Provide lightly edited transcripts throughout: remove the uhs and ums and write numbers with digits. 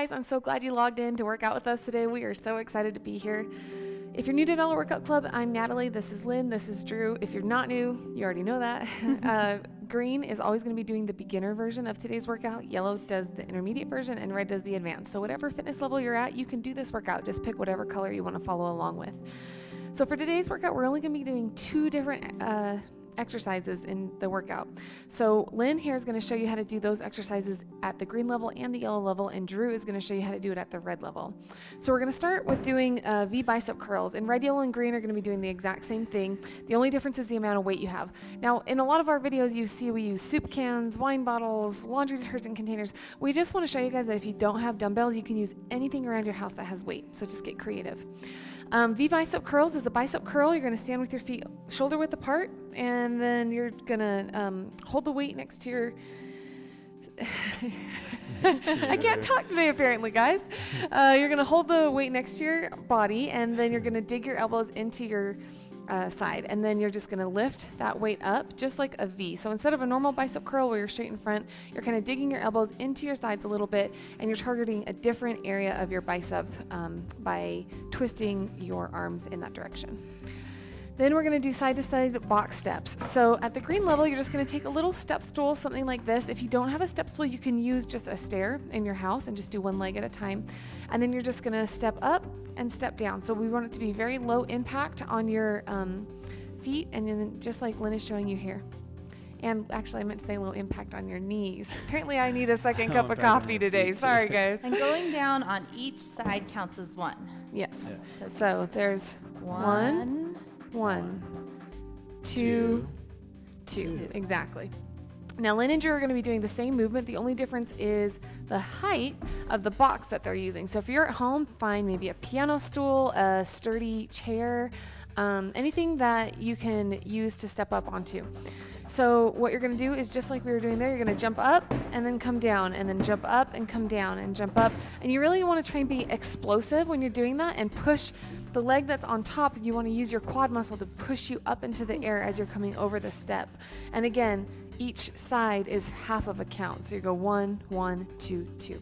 guys, I'm so glad you logged in to work out with us today. We are so excited to be here. If you're new to Dollar Workout Club, I'm Natalie, this is Lynn, this is Drew. If you're not new, you already know that. Green is always going to be doing the beginner version of today's workout. Yellow does the intermediate version, and red does the advanced. So whatever fitness level you're at, you can do this workout. Just pick whatever color you want to follow along with. So for today's workout, we're only going to be doing 2 different exercises in the workout. So Lynn here is going to show you how to do those exercises at the green level and the yellow level, and Drew is going to show you how to do it at the red level. So we're going to start with doing V bicep curls, and red, yellow, and green are going to be doing the exact same thing. The only difference is the amount of weight you have. Now, in a lot of our videos, you see we use soup cans, wine bottles, laundry detergent containers. We just want to show you guys that if you don't have dumbbells, you can use anything around your house that has weight. So just get creative. V bicep curls is a bicep curl. You're going to stand with your feet shoulder width apart, and then you're going to hold the weight next to your I can't talk today apparently, guys. You're going to hold the weight next to your body, and then you're going to dig your elbows into your side, and then you're just going to lift that weight up just like a V. So instead of a normal bicep curl where you're straight in front, you're kind of digging your elbows into your sides a little bit, and you're targeting a different area of your bicep by twisting your arms in that direction. Then we're going to do side-to-side box steps. So at the green level, you're just going to take a little step stool, something like this. If you don't have a step stool, you can use just a stair in your house and just do one leg at a time. And then you're just going to step up and step down. So we want it to be very low impact on your feet, and then just like Lynn is showing you here. And actually, I meant to say low impact on your knees. Apparently, I need a second cup of coffee today. Sorry, guys. And going down on each side counts as 1. Yes. Yeah. So there's 1, 2, 2. Exactly. Now, Lynn and Drew are going to be doing the same movement. The only difference is the height of the box that they're using. So if you're at home, find maybe a piano stool, a sturdy chair, anything that you can use to step up onto. So what you're going to do is just like we were doing there, you're going to jump up and then come down, and then jump up and come down and jump up. And you really want to try and be explosive when you're doing that, and push the leg that's on top. You want to use your quad muscle to push you up into the air as you're coming over the step. And again, each side is half of a count. So you go 1, 1, 2, 2.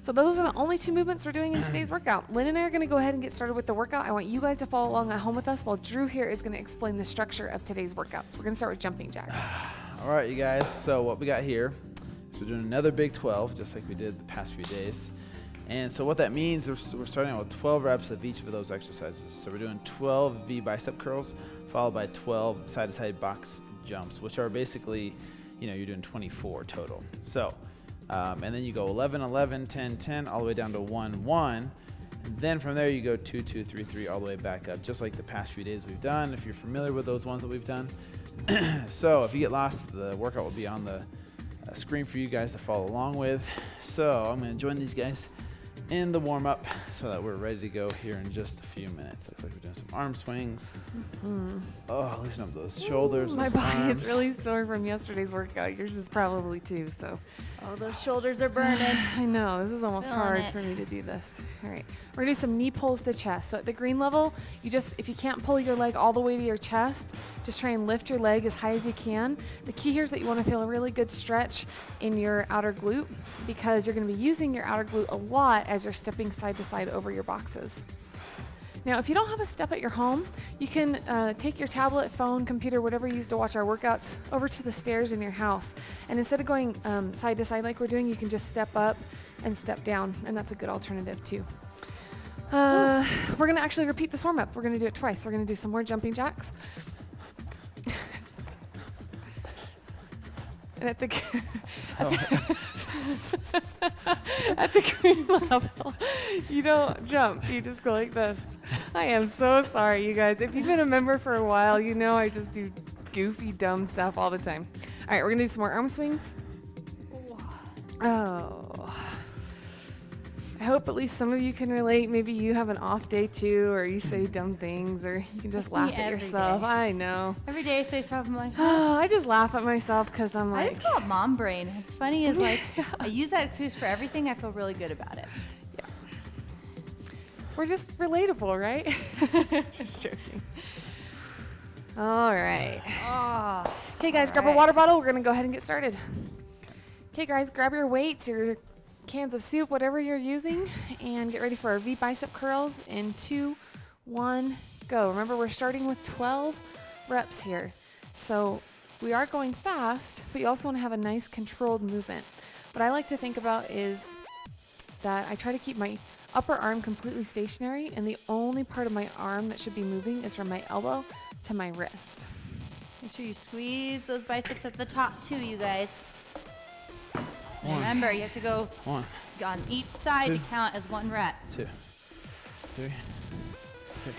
So those are the only 2 movements we're doing in today's workout. Lynn and I are going to go ahead and get started with the workout. I want you guys to follow along at home with us, while Drew here is going to explain the structure of today's workout. So we're going to start with jumping jacks. All right, you guys. So what we got here is we're doing another big 12, just like we did the past few days. And so what that means is we're starting out with 12 reps of each of those exercises. So we're doing 12 V bicep curls, followed by 12 side-to-side box jumps, which are basically, you're doing 24 total. So, and then you go 11, 11, 10, 10, all the way down to 1, 1. And then from there you go 2, 2, 3, 3, all the way back up, just like the past few days we've done, if you're familiar with those ones that we've done. So if you get lost, the workout will be on the screen for you guys to follow along with. So I'm going to join these guys in the warm-up so that we're ready to go here in just a few minutes. Looks like we're doing some arm swings. Oh, loosen up those shoulders. My body is really sore from yesterday's workout. Yours is probably too, so. Oh, those shoulders are burning. I know, this is almost hard for me to do this. All right, we're gonna do some knee pulls to chest. So at the green level, if you can't pull your leg all the way to your chest, just try and lift your leg as high as you can. The key here is that you wanna feel a really good stretch in your outer glute, because you're gonna be using your outer glute a lot as you're stepping side to side over your boxes. Now, if you don't have a step at your home, you can take your tablet, phone, computer, whatever you use to watch our workouts, over to the stairs in your house. And instead of going side to side like we're doing, you can just step up and step down, and that's a good alternative too. We're going to actually repeat this warm-up. We're going to do it twice. We're going to do some more jumping jacks. And at the green level, you don't jump. You just go like this. I am so sorry, you guys. If you've been a member for a while, you know I just do goofy, dumb stuff all the time. All right, we're going to do some more arm swings. Oh. I hope at least some of you can relate. Maybe you have an off day too, or you say dumb things, or you can just laugh at yourself. Day. I know. Every day I say stuff, I'm like, oh, I just laugh at myself because I'm like. I just call it mom brain. It's funny is like, I use that excuse for everything. I feel really good about it. Yeah. We're just relatable, right? Just joking. All right. Oh, okay, guys, grab a water bottle. We're going to go ahead and get started. Okay, guys, grab your weights, your cans of soup, whatever you're using, and get ready for our V bicep curls in 2, 1, go. Remember, we're starting with 12 reps here. So we are going fast, but you also want to have a nice controlled movement. What I like to think about is that I try to keep my upper arm completely stationary, and the only part of my arm that should be moving is from my elbow to my wrist. Make sure you squeeze those biceps at the top too, you guys. One. Remember, you have to go 1, on each side 2, to count as 1 rep. 2, 3, 4.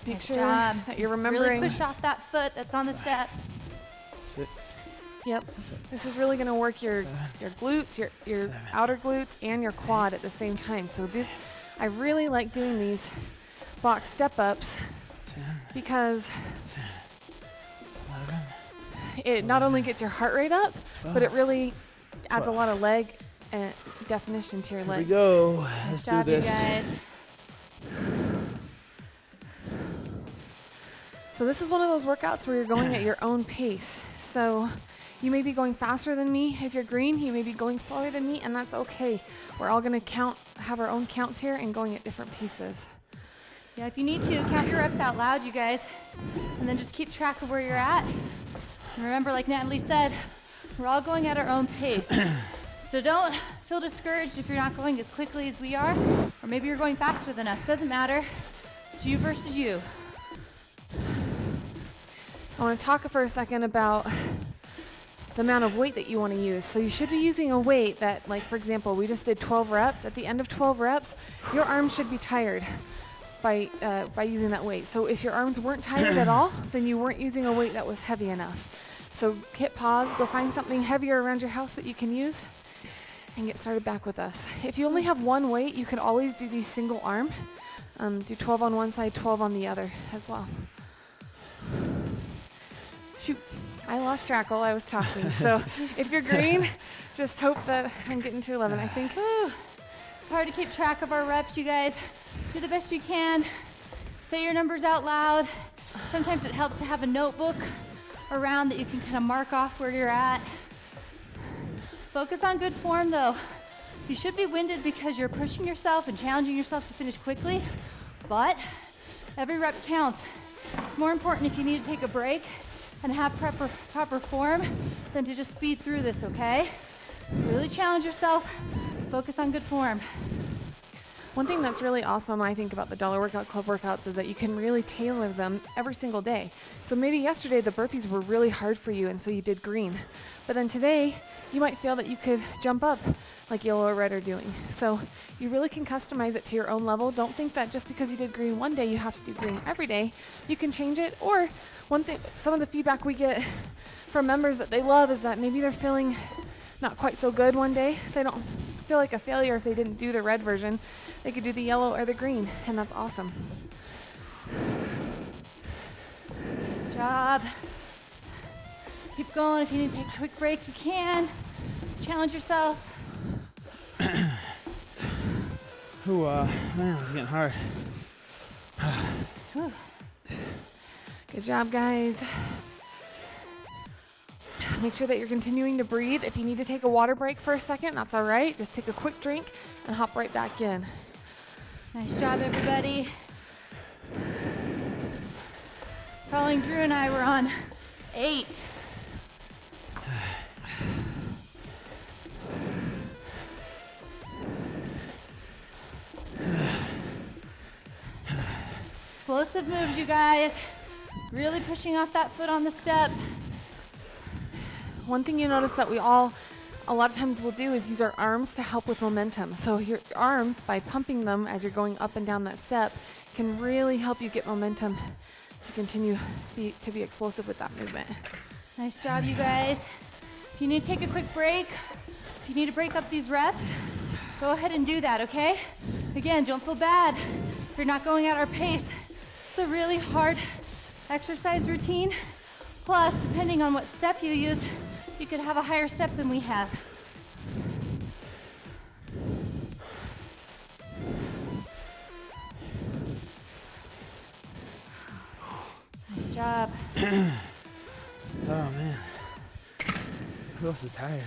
Make Nice sure job. that you're remembering. Really push off that foot that's on the step. 6. Yep. This is really going to work your glutes, your 7. outer glutes, and your quad at the same time. So I really like doing these box step ups 10, because 10, 11. it not only gets your heart rate up, but it really adds a 12. lot of leg and definition to your Here we legs. go. Nice Let's job, do this. you guys. So this is one of those workouts where you're going at your own pace. So you may be going faster than me. If you're green, you may be going slower than me, and that's okay. We're all going to have our own counts here and going at different paces. Yeah, if you need to, count your reps out loud, you guys, and then just keep track of where you're at. And remember, like Natalie said, we're all going at our own pace. So don't feel discouraged if you're not going as quickly as we are, or maybe you're going faster than us. Doesn't matter. It's you versus you. I want to talk for a second about the amount of weight that you want to use. So you should be using a weight that, like for example, we just did 12 reps. At the end of 12 reps, your arms should be tired by using that weight. So if your arms weren't tired at all, then you weren't using a weight that was heavy enough. So hit pause, go find something heavier around your house that you can use, and get started back with us. If you only have one weight, you can always do these single arm. Do 12 on one side, 12 on the other as well. Shoot, I lost track while I was talking. So if you're green, just hope that I'm getting to 11, I think. It's hard to keep track of our reps, you guys. Do the best you can. Say your numbers out loud. Sometimes it helps to have a notebook around that you can kind of mark off where you're at. Focus on good form though. You should be winded because you're pushing yourself and challenging yourself to finish quickly, but every rep counts. It's more important if you need to take a break and have proper form than to just speed through this, okay? Really challenge yourself, focus on good form. One thing that's really awesome, I think, about the Dollar Workout Club workouts is that you can really tailor them every single day. So maybe yesterday the burpees were really hard for you and so you did green. But then today you might feel that you could jump up like yellow or red are doing. So you really can customize it to your own level. Don't think that just because you did green one day you have to do green every day. You can change it. Or one thing, some of the feedback we get from members that they love is that maybe they're feeling not quite so good one day. They don't feel like a failure if they didn't do the red version. They could do the yellow or the green, and that's awesome. Nice job. Keep going. If you need to take a quick break, you can. Challenge yourself. Ooh, man, it's getting hard. Good job, guys. Make sure that you're continuing to breathe. If you need to take a water break for a second, that's all right. Just take a quick drink and hop right back in. Nice job, everybody. Following Drew and I were on 8. Explosive moves, you guys. Really pushing off that foot on the step. One thing you notice that we all a lot of times will do is use our arms to help with momentum. So your arms, by pumping them as you're going up and down that step, can really help you get momentum to continue to be explosive with that movement. Nice job, you guys. If you need to take a quick break, if you need to break up these reps, go ahead and do that, okay? Again, don't feel bad if you're not going at our pace. It's a really hard exercise routine. Plus, depending on what step you use, you could have a higher step than we have. Nice job. Oh man, who else is tired?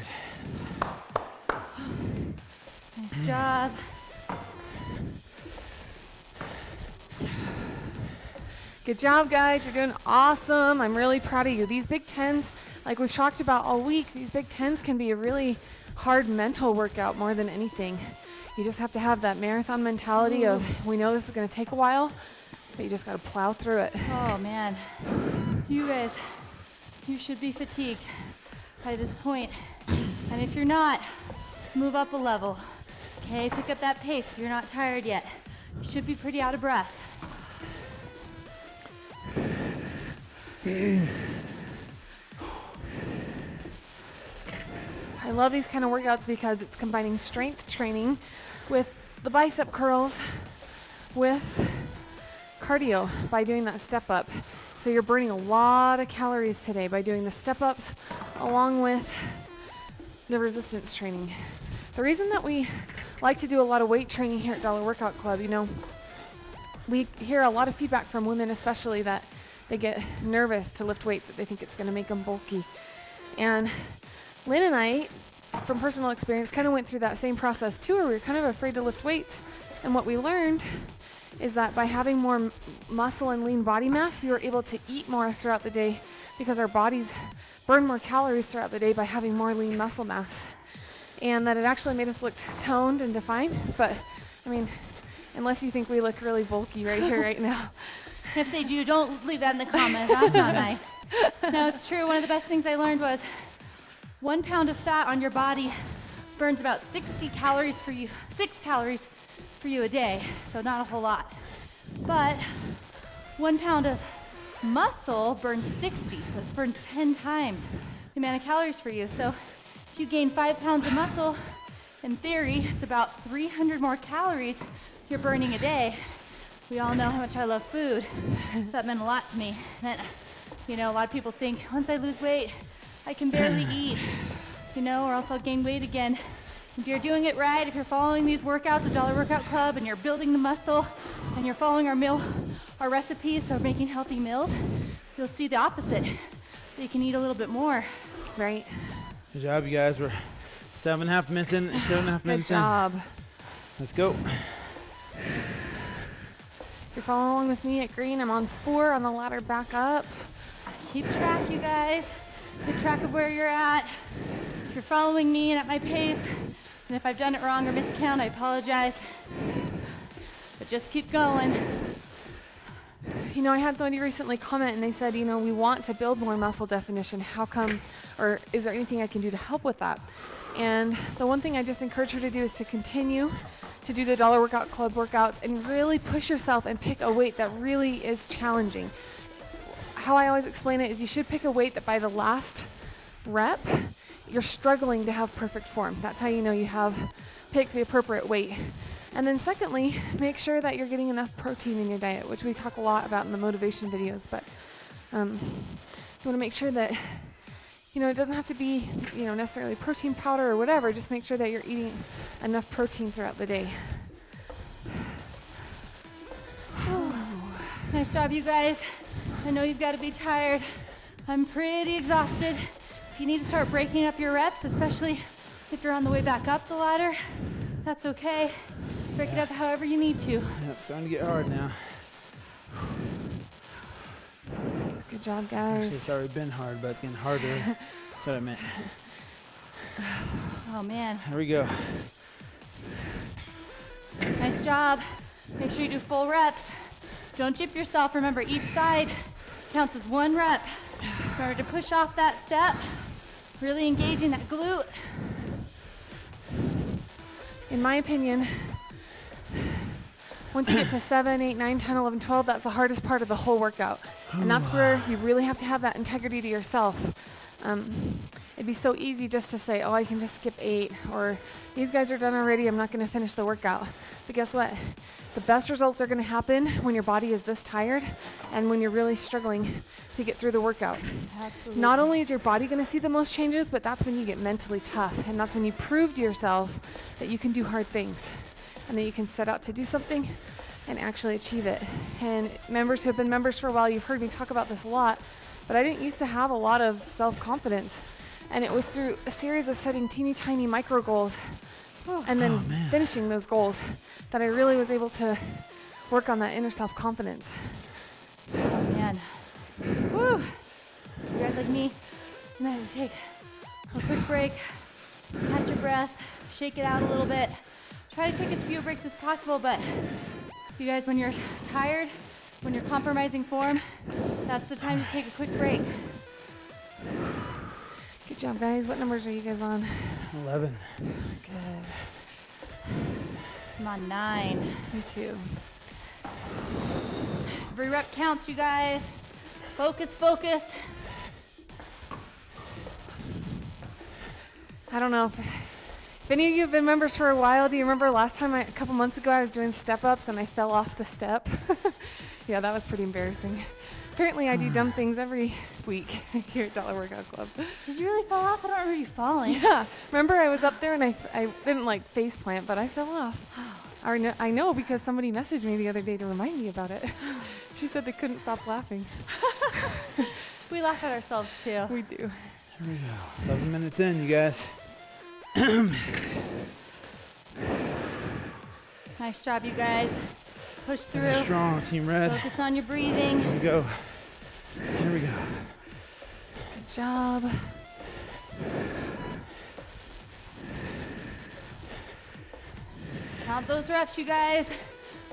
Nice job. Good job, guys. You're doing awesome. I'm really proud of you. These Big Tens, like we've talked about all week, these Big Tens can be a really hard mental workout more than anything. You just have to have that marathon mentality of, we know this is going to take a while, but you just got to plow through it. Oh man, you guys, you should be fatigued by this point. And if you're not, move up a level. Okay, pick up that pace if you're not tired yet. You should be pretty out of breath. I love these kind of workouts because it's combining strength training with the bicep curls with cardio by doing that step up. So you're burning a lot of calories today by doing the step ups along with the resistance training. The reason that we like to do a lot of weight training here at Dollar Workout Club, you know, we hear a lot of feedback from women especially that they get nervous to lift weights, that they think it's going to make them bulky. And Lynn and I, from personal experience, kind of went through that same process too, where we were kind of afraid to lift weights. And what we learned is that by having more muscle and lean body mass, we were able to eat more throughout the day because our bodies burn more calories throughout the day by having more lean muscle mass. And that it actually made us look toned and defined. But, I mean, unless you think we look really bulky right here, right now. If they do, don't leave that in the comments. That's not nice. No, it's true. One of the best things I learned was 1 pound of fat on your body burns about 60 calories for you, 6 calories for you a day. So not a whole lot. But 1 pound of muscle burns 60. So it burns 10 times the amount of calories for you. So if you gain 5 pounds of muscle, in theory, it's about 300 more calories you're burning a day. We all know how much I love food, so that meant a lot to me. That, you know, a lot of people think, once I lose weight, I can barely eat, you know, or else I'll gain weight again. If you're doing it right, if you're following these workouts at Dollar Workout Club and you're building the muscle and you're following our recipes, so making healthy meals, you'll see the opposite. So you can eat a little bit more. Right? Good job, you guys. We're 7.5 minutes in. 7.5 minutes in. Good job. Let's go. If you're following along with me at green, I'm on 4 on the ladder back up. Keep track, you guys. Keep track of where you're at. If you're following me and at my pace, and if I've done it wrong or missed count, I apologize. But just keep going. You know, I had somebody recently comment and they said, you know, we want to build more muscle definition. How come, or is there anything I can do to help with that? And the one thing I just encourage her to do is to continue to do the Dollar Workout Club workouts and really push yourself and pick a weight that really is challenging. How I always explain it is you should pick a weight that by the last rep, you're struggling to have perfect form. That's how you know you have picked the appropriate weight. And then secondly, make sure that you're getting enough protein in your diet, which we talk a lot about in the motivation videos, but you want to make sure that, you know, it doesn't have to be, you know, necessarily protein powder or whatever. Just make sure that you're eating enough protein throughout the day. Nice job, you guys. I know you've got to be tired. I'm pretty exhausted. If you need to start breaking up your reps, especially if you're on the way back up the ladder, that's okay. Break it up however you need to. Yep, starting to get hard now. Good job, Actually, guys. it's already been hard, but it's getting harder. That's what I meant. Oh man, Here we go. nice job. Make sure you do full reps. Don't jip yourself. Remember, each side counts as 1 rep. Remember to push off that step, really engaging that glute. In my opinion, once you get to 7, 8, 9, 10, 11, 12, that's the hardest part of the whole workout. And that's where you really have to have that integrity to yourself. It'd be so easy just to say, oh, I can just skip 8, or these guys are done already, I'm not going to finish the workout. But guess what? The best results are going to happen when your body is this tired and when you're really struggling to get through the workout. Absolutely. Not only is your body going to see the most changes, but that's when you get mentally tough. And that's when you prove to yourself that you can do hard things and that you can set out to do something and actually achieve it. And members who have been members for a while, you've heard me talk about this a lot, but I didn't used to have a lot of self-confidence. And it was through a series of setting teeny tiny micro goals and then finishing those goals, that I really was able to work on that inner self-confidence. Oh man. Woo! You guys like me? I'm gonna take a quick break, catch your breath, shake it out a little bit. Try to take as few breaks as possible, but you guys, when you're tired, when you're compromising form, that's the time to take a quick break. Good job, guys. What numbers are you guys on? 11. Good. I'm on 9. Me too. Every rep counts, you guys. Focus, focus. I don't know if any of you have been members for a while. Do you remember last time, a couple months ago, I was doing step-ups and I fell off the step? Yeah, that was pretty embarrassing. Apparently, I do dumb things every week here at Dollar Workout Club. Did you really fall off? I don't remember you falling. Yeah, remember I was up there and I didn't like face plant, but I fell off. I know because somebody messaged me the other day to remind me about it. She said they couldn't stop laughing. We laugh at ourselves too. We do. Here we go. 11 minutes in, you guys. Nice job, you guys. Push through. Finish strong, Team Red. Focus on your breathing. Here we go. Here we go. Good job. Count those reps, you guys.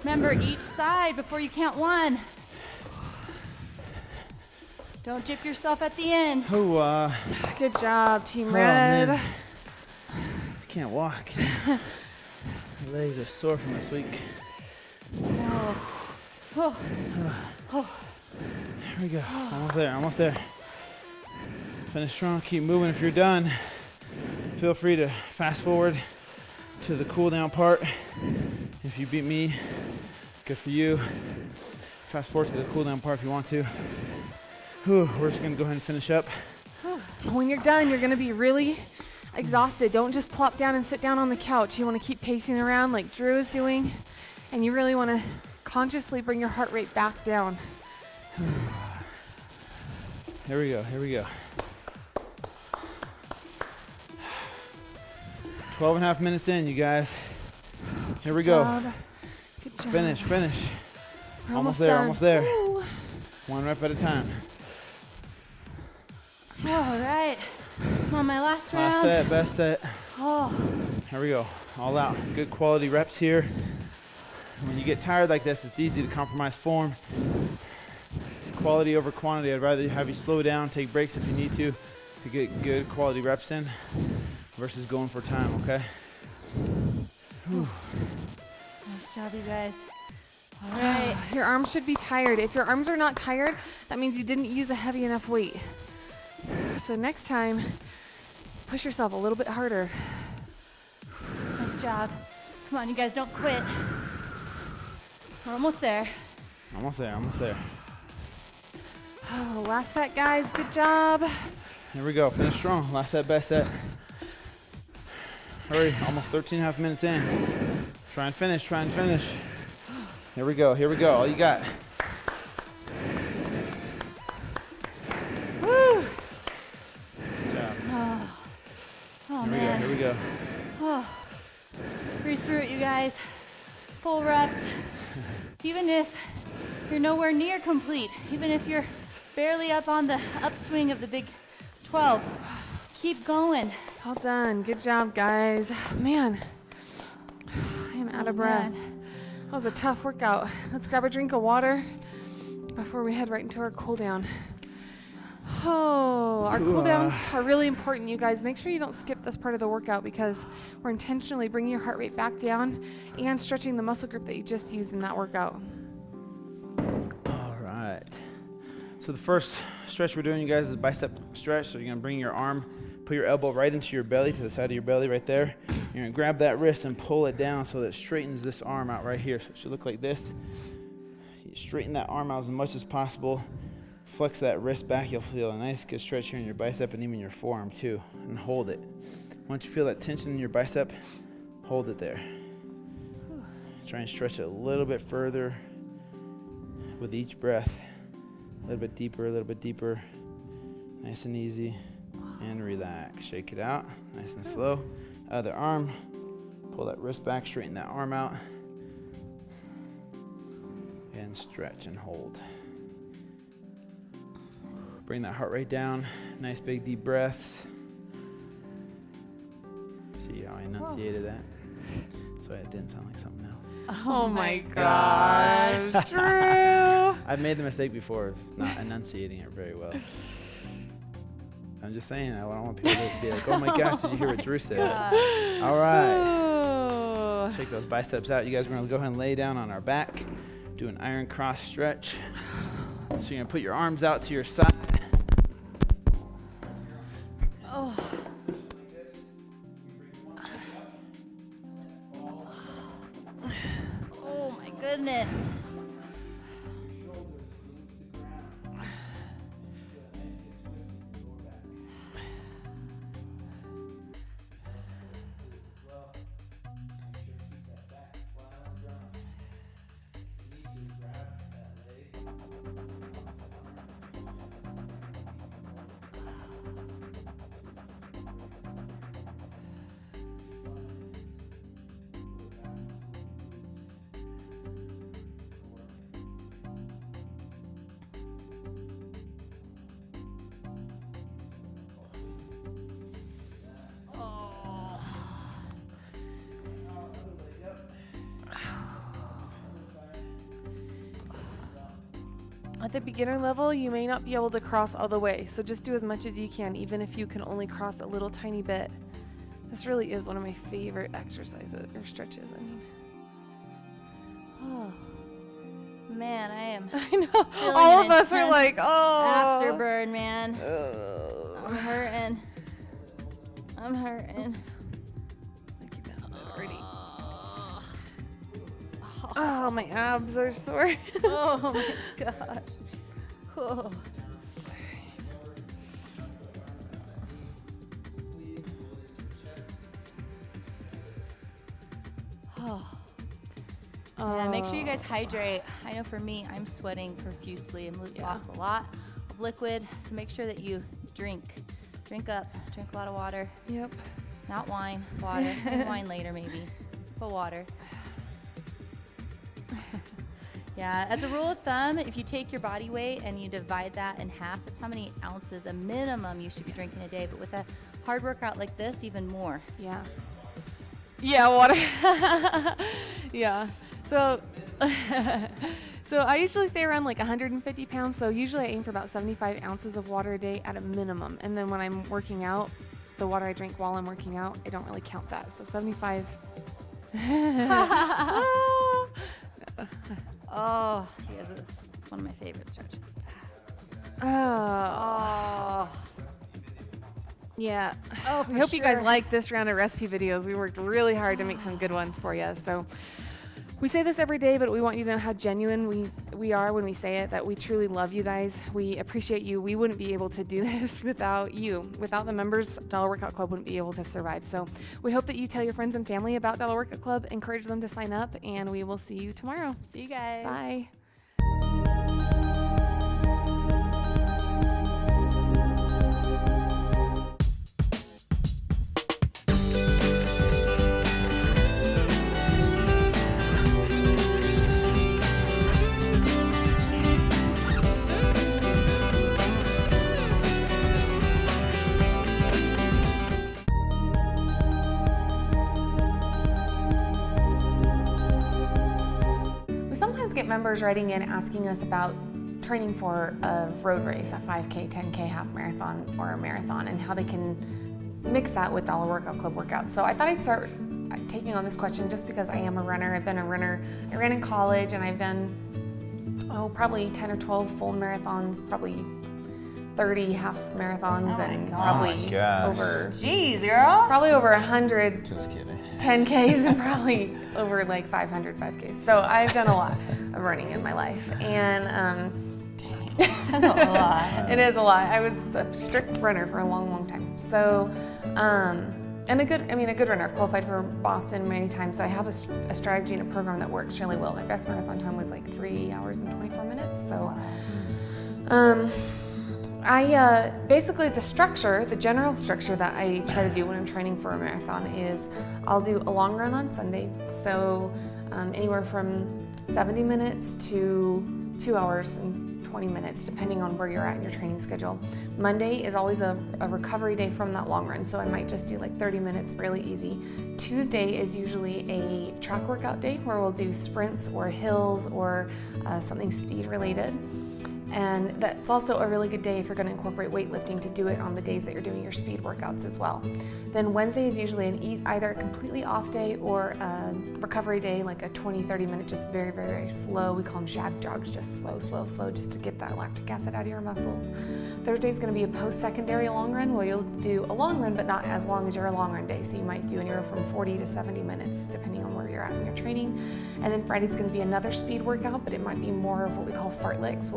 Remember, each side before you count 1. Don't dip yourself at the end. Oh, Good job, Team Red. man. I can't walk. My legs are sore from this week. Oh. Here we go. Almost there, almost there. Finish strong, keep moving. If you're done, feel free to fast forward to the cool down part. If you beat me, good for you. Fast forward to the cool down part if you want to. Whew, we're just gonna go ahead and finish up. When you're done, you're gonna be really exhausted. Don't just plop down and sit down on the couch. You wanna keep pacing around like Drew is doing, and you really wanna consciously bring your heart rate back down. Here we go, here we go. 12 and a half minutes in, you guys. Here we go. Good job. Finish, finish. We're Almost there, done. almost there. Ooh. 1 rep at a time. All right. I'm on my last round. Last set, best set. Oh. Here we go, all out. Good quality reps here. When you get tired like this, it's easy to compromise form. Quality over quantity. I'd rather have you slow down, take breaks if you need to get good quality reps in versus going for time, okay? Whew. Nice job, you guys. All right. Your arms should be tired. If your arms are not tired, that means you didn't use a heavy enough weight. So next time, push yourself a little bit harder. Nice job. Come on, you guys, don't quit. We're almost there. Almost there, almost there. Oh, last set, guys. Good job. Here we go, finish strong. Last set, best set. Hurry, almost 13 and a half minutes in. Try and finish, try and finish. Here we go, all you got. Woo! Good job. Oh Here man. we go. Oh. Breathe through it, you guys. Full reps. Even if you're nowhere near complete, even if you're barely up on the upswing of the big 12, keep going. Well done. Good job, guys. Man, I am out of breath. Man. That was a tough workout. Let's grab a drink of water before we head right into our cool down. Oh, our cool downs are really important, you guys. Make sure you don't skip this part of the workout because we're intentionally bringing your heart rate back down and stretching the muscle group that you just used in that workout. All right. So the first stretch we're doing, you guys, is a bicep stretch. So you're gonna bring your arm, put your elbow right into your belly, to the side of your belly right there. You're gonna grab that wrist and pull it down so that it straightens this arm out right here. So it should look like this. You straighten that arm out as much as possible. Flex that wrist back. You'll feel a nice good stretch here in your bicep and even your forearm too. And hold it. Once you feel that tension in your bicep, hold it there. Try and stretch it a little bit further with each breath. A little bit deeper, a little bit deeper. Nice and easy. And relax. Shake it out. Nice and slow. Other arm. Pull that wrist back, straighten that arm out. And stretch and hold. Bring that heart rate down. Nice big deep breaths. See how I enunciated that? So it didn't sound like something else. Oh my gosh, Drew. I've made the mistake before of not enunciating it very well. I'm just saying, I don't want people to be like, oh my gosh, did you hear what Drew said? All right. Shake those biceps out. You guys are going to go ahead and lay down on our back. Do an iron cross stretch. So you're going to put your arms out to your side. Oh. Oh my goodness. At the beginner level, you may not be able to cross all the way, so just do as much as you can, even if you can only cross a little tiny bit. This really is one of my favorite exercises, or stretches, I mean. Oh. Man, I am. I know. All of us are like, oh. Afterburn, man. I'm hurting. I'm hurting. Oh, my abs are sore. Oh my gosh. Oh. Oh. Yeah, make sure you guys hydrate. I know for me, I'm sweating profusely and lost a lot of liquid. So make sure that you drink up, drink a lot of water. Yep. Not wine, water. Wine later maybe, but water. Yeah, as a rule of thumb, if you take your body weight and you divide that in half, that's how many ounces a minimum you should be drinking a day. But with a hard workout like this, even more. Yeah. Yeah, water. Yeah. So, so I usually stay around like 150 pounds. So usually I aim for about 75 ounces of water a day at a minimum. And then when I'm working out, the water I drink while I'm working out, I don't really count that. So 75. Oh, yeah, this is one of my favorite stretches. Oh. Yeah. Oh, I hope you guys like this round of recipe videos. We worked really hard to make some good ones for you. So we say this every day, but we want you to know how genuine we are when we say it, that we truly love you guys. We appreciate you. We wouldn't be able to do this without you. Without the members, Dollar Workout Club wouldn't be able to survive. So we hope that you tell your friends and family about Dollar Workout Club, encourage them to sign up, and we will see you tomorrow. See you guys. Bye. Get members writing in asking us about training for a road race, a 5K, 10K, half marathon, or a marathon, and how they can mix that with Dollar Workout Club workouts. So I thought I'd start taking on this question just because I am a runner. I've been a runner. I ran in college, and I've done, probably 10 or 12 full marathons, probably 30 half marathons, and probably over, Jeez, girl. probably over 100 Just kidding. 10Ks and probably over like 500 5Ks. So I've done a lot of running in my life, and That's a lot. it is a lot. I was a strict runner for a long, long time. So, and a good runner. I've qualified for Boston many times. So I have a strategy and a program that works really well. My best marathon time was like 3 hours and 24 minutes. So, Basically the general structure that I try to do when I'm training for a marathon is I'll do a long run on Sunday. So anywhere from 70 minutes to 2 hours and 20 minutes, depending on where you're at in your training schedule. Monday is always a recovery day from that long run, so I might just do like 30 minutes, really easy. Tuesday is usually a track workout day where we'll do sprints or hills or something speed related. And that's also a really good day if you're going to incorporate weightlifting to do it on the days that you're doing your speed workouts as well. Then Wednesday is usually either a completely off day or a recovery day, like a 20-30 minute, just very, very, very slow. We call them shag jogs, just slow, just to get that lactic acid out of your muscles. Thursday is going to be a post-secondary long run where you'll do a long run, but not as long as your long run day. So you might do anywhere from 40 to 70 minutes, depending on where you're at in your training. And then Friday's going to be another speed workout, but it might be more of what we call fartleks.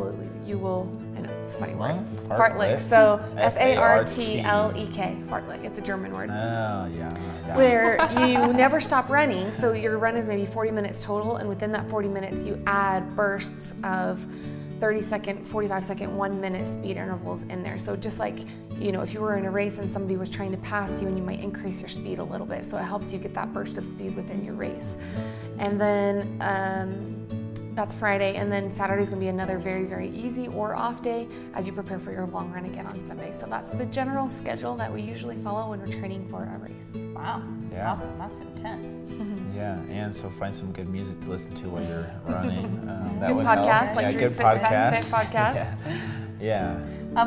I know, it's a funny word. Fartlek. So F-A-R-T-L-E-K, fartlek. It's a German word. Oh, yeah. Where you never stop running, so your run is maybe 40 minutes total, and within that 40 minutes you add bursts of 30-second, 45-second, 1 minute speed intervals in there. So just like, if you were in a race and somebody was trying to pass you, and you might increase your speed a little bit, so it helps you get that burst of speed within your race. And then that's Friday, and then Saturday's gonna be another very, very easy or off day as you prepare for your long run again on Sunday. So that's the general schedule that we usually follow when we're training for a race. Wow, Yeah. awesome, that's intense. Yeah, and so find some good music to listen to while you're running. That Good would podcasts, help. like Yeah, Drew's good Fit to podcasts. Fit podcast. Yeah.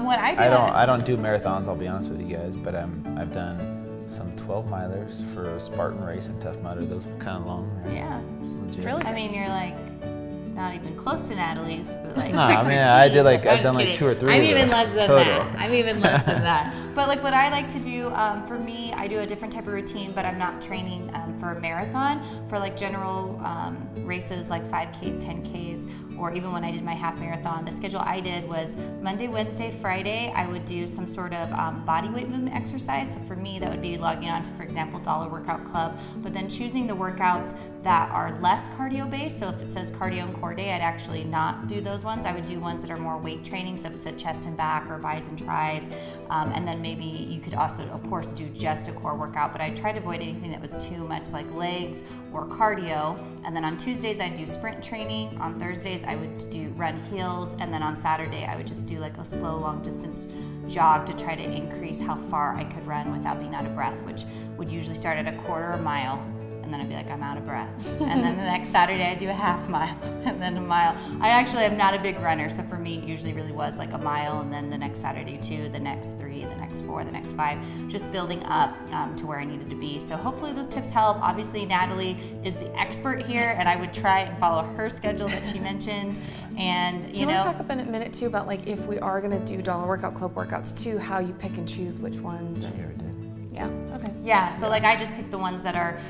What I do, I don't do marathons, I'll be honest with you guys, but I've done some 12 milers for a Spartan race and Tough Mudder. Those were kind of long, right? yeah. Just legit. Really? I mean, you're like not even close to Natalie's, but like. No, I mean, 6 or I 2s. did like, I'm I've done just like kidding. 2 or 3 I'm of even those less than total. that. I'm even less than that. But like what I like to do, for me, I do a different type of routine, but I'm not training for a marathon. For like general races like 5Ks, 10Ks, or even when I did my half marathon, the schedule I did was Monday, Wednesday, Friday, I would do some sort of body weight movement exercise. So for me, that would be logging on to, for example, Dollar Workout Club, but then choosing the workouts that are less cardio based. So if it says cardio and core day, I'd actually not do those ones. I would do ones that are more weight training. So if it said chest and back or bis and tris, and then maybe you could also, of course, do just a core workout, but I tried to avoid anything that was too much like legs or cardio. And then on Tuesdays, I'd do sprint training. On Thursdays, I would do run hills. And then on Saturday, I would just do like a slow, long distance jog to try to increase how far I could run without being out of breath, which would usually start at a quarter mile. And then I'd be like, I'm out of breath. And then the next Saturday I'd do a half mile and then a mile. I actually am not a big runner, so for me it usually really was like a mile, and then the next Saturday 2, the next 3, the next 4, the next 5, just building up to where I needed to be. So hopefully those tips help. Obviously Natalie is the expert here, and I would try and follow her schedule that she mentioned. And you want to talk a minute too about like if we are going to do Dollar Workout Club workouts too, how you pick and choose which ones. And, yeah. Okay. Yeah. So like I just picked the ones that are.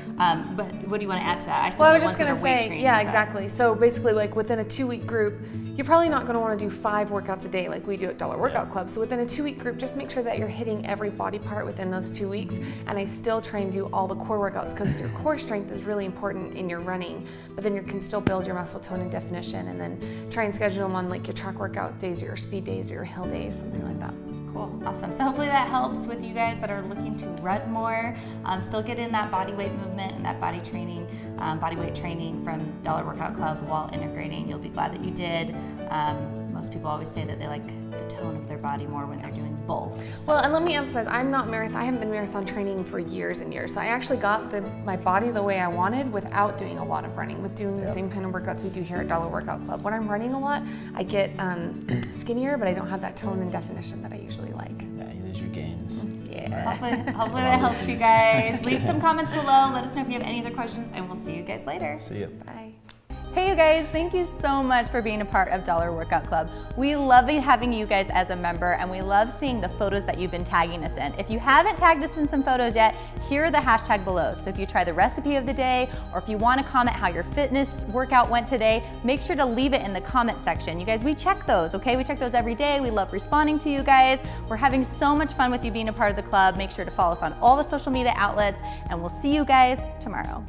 But what do you want to add to that? I said Well, I was the just ones going that to are weight say, training, yeah, but- exactly. So basically, like within a 2-week group, you're probably not going to want to do 5 workouts a day like we do at Dollar Workout Club. So within a 2-week group, just make sure that you're hitting every body part within those 2 weeks. And I still try and do all the core workouts because your core strength is really important in your running. But then you can still build your muscle tone and definition, and then try and schedule them on like your track workout days or your speed days or your hill days, something like that. Cool, awesome. So hopefully that helps with you guys that are looking to run more, still get in that body weight movement and that body training, body weight training from Dollar Workout Club while integrating. You'll be glad that you did. Most people always say that they like the tone of their body more when they're doing both. So. Well, and let me emphasize, I haven't been marathon training for years and years. So I actually got my body the way I wanted without doing a lot of running, with doing the same kind of workouts we do here at Dollar Workout Club. When I'm running a lot, I get skinnier, but I don't have that tone and definition that I usually like. Yeah, you lose your gains. Yeah. Hopefully that helps you guys. Leave some comments below. Let us know if you have any other questions, and we'll see you guys later. See ya. Bye. Hey you guys, thank you so much for being a part of Dollar Workout Club. We love having you guys as a member, and we love seeing the photos that you've been tagging us in. If you haven't tagged us in some photos yet, here are the hashtag below. So if you try the recipe of the day, or if you want to comment how your fitness workout went today, make sure to leave it in the comment section. You guys, we check those, okay? We check those every day. We love responding to you guys. We're having so much fun with you being a part of the club. Make sure to follow us on all the social media outlets, and we'll see you guys tomorrow.